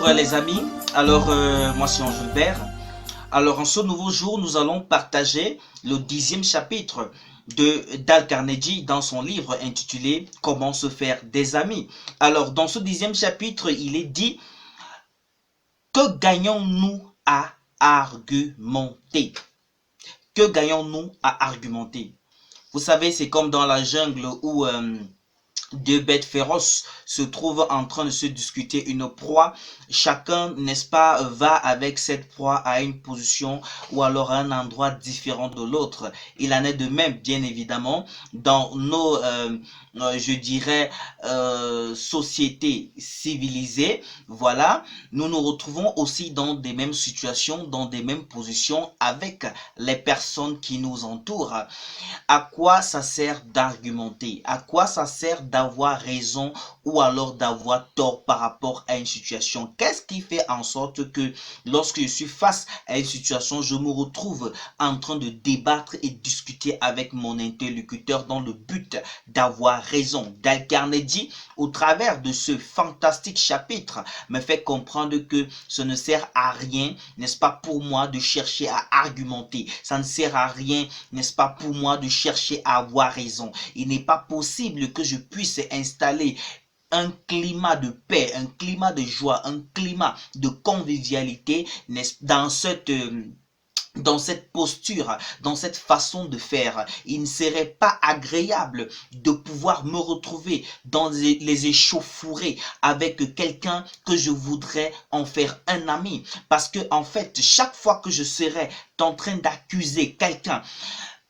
Bonjour les amis, moi c'est Angilbert. Alors en ce nouveau jour, nous allons partager le 10e chapitre de Dale Carnegie dans son livre intitulé Comment se faire des amis. Alors dans ce 10e chapitre, il est dit: que gagnons-nous à argumenter? Que gagnons-nous à argumenter? Vous savez, c'est comme dans la jungle où deux bêtes féroces se trouvent en train de se discuter une proie. Chacun, n'est-ce pas, va avec cette proie à une position ou alors à un endroit différent de l'autre. Il en est de même, bien évidemment, dans nos, je dirais, sociétés civilisées. Voilà, nous nous retrouvons aussi dans des mêmes situations, dans des mêmes positions avec les personnes qui nous entourent. À quoi ça sert d'argumenter? À quoi ça sert d'avoir raison ou alors d'avoir tort par rapport à une situation? Qu'est-ce qui fait en sorte que lorsque je suis face à une situation, je me retrouve en train de débattre et discuter avec mon interlocuteur dans le but d'avoir raison? Dale Carnegie, au travers de ce fantastique chapitre, me fait comprendre que ce ne sert à rien, n'est-ce pas, pour moi de chercher à argumenter. Ça ne sert à rien, n'est-ce pas, pour moi de chercher à avoir raison. Il n'est pas possible que je puisse installer un climat de paix, un climat de joie, un climat de convivialité dans cette posture, dans cette façon de faire. Il ne serait pas agréable de pouvoir me retrouver dans les échauffourées avec quelqu'un que je voudrais en faire un ami. Parce que, en fait, chaque fois que je serais en train d'accuser quelqu'un,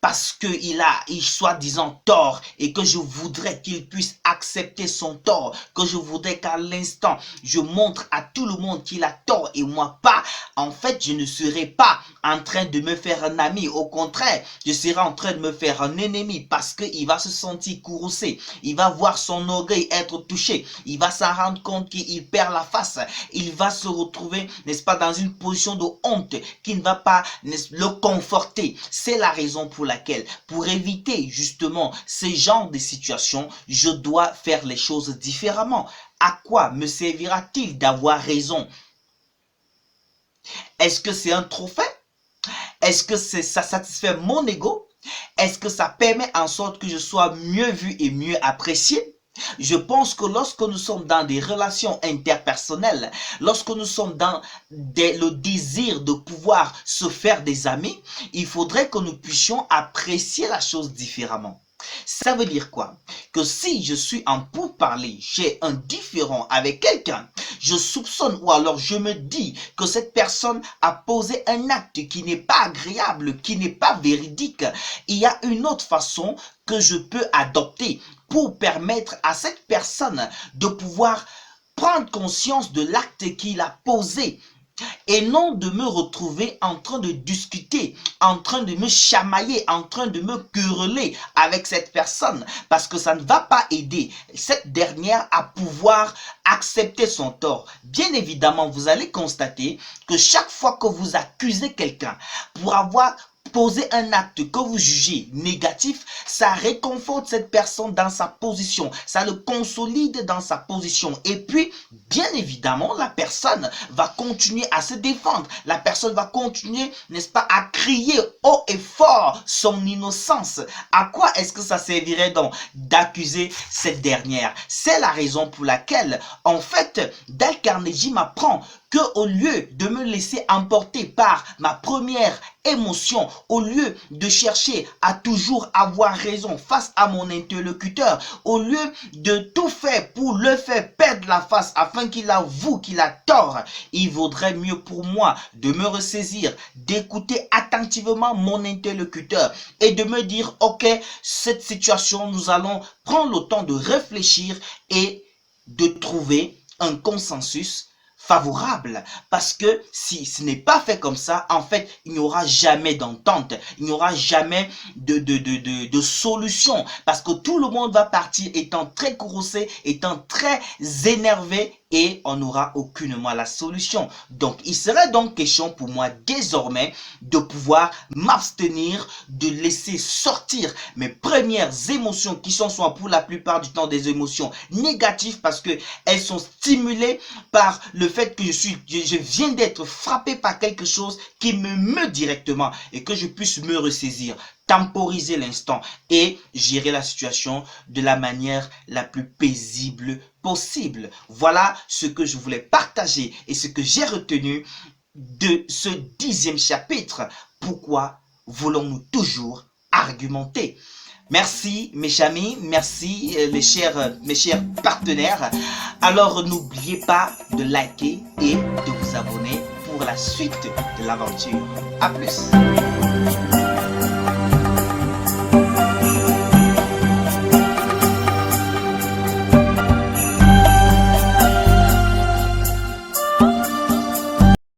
parce qu'il a soi-disant tort et que je voudrais qu'il puisse accepter son tort, que je voudrais qu'à l'instant je montre à tout le monde qu'il a tort et moi pas, en fait je ne serai pas en train de me faire un ami. Au contraire, je serai en train de me faire un ennemi parce qu'il va se sentir courroucé, il va voir son orgueil être touché, il va s'en rendre compte qu'il perd la face, il va se retrouver, n'est-ce pas, dans une position de honte qui ne va pas le conforter. C'est la raison pour laquelle, pour éviter justement ces genres de situations, je dois faire les choses différemment. À quoi me servira-t-il d'avoir raison? Est-ce que c'est un trophée? Est-ce que ça satisfait mon ego? Est-ce que ça permet en sorte que je sois mieux vu et mieux apprécié? Je pense que lorsque nous sommes dans des relations interpersonnelles, lorsque nous sommes dans le désir de pouvoir se faire des amis, il faudrait que nous puissions apprécier la chose différemment. Ça veut dire quoi? Que si je suis en pourparler, j'ai un différend avec quelqu'un, je soupçonne ou alors je me dis que cette personne a posé un acte qui n'est pas agréable, qui n'est pas véridique, il y a une autre façon que je peux adopter pour permettre à cette personne de pouvoir prendre conscience de l'acte qu'il a posé et non de me retrouver en train de discuter, en train de me chamailler, en train de me quereller avec cette personne, parce que ça ne va pas aider cette dernière à pouvoir accepter son tort. Bien évidemment, vous allez constater que chaque fois que vous accusez quelqu'un pour avoir poser un acte que vous jugez négatif, ça réconforte cette personne dans sa position, ça le consolide dans sa position. Et puis, bien évidemment, la personne va continuer à se défendre. La personne va continuer, n'est-ce pas, à crier haut et fort son innocence. À quoi est-ce que ça servirait donc d'accuser cette dernière? C'est la raison pour laquelle, en fait, Dale Carnegie m'apprend que au lieu de me laisser emporter par ma première émotion, au lieu de chercher à toujours avoir raison face à mon interlocuteur, au lieu de tout faire pour le faire perdre la face afin qu'il avoue qu'il a tort, il vaudrait mieux pour moi de me ressaisir, d'écouter attentivement mon interlocuteur et de me dire: ok, cette situation, nous allons prendre le temps de réfléchir et de trouver un consensus favorable, parce que si ce n'est pas fait comme ça, en fait, il n'y aura jamais d'entente, il n'y aura jamais de solution, parce que tout le monde va partir étant très courroucé, étant très énervé et on n'aura aucunement la solution. Donc, il serait donc question pour moi désormais de pouvoir m'abstenir, de laisser sortir mes premières émotions qui sont soit pour la plupart du temps des émotions négatives parce que elles sont stimulées par le fait que je viens d'être frappé par quelque chose qui me meut directement et que je puisse me ressaisir, temporiser l'instant et gérer la situation de la manière la plus paisible possible. Voilà ce que je voulais partager et ce que j'ai retenu de ce 10e chapitre. Pourquoi voulons-nous toujours argumenter? Merci mes amis, merci mes chers partenaires. Alors n'oubliez pas de liker et de vous abonner pour la suite de l'aventure. À plus.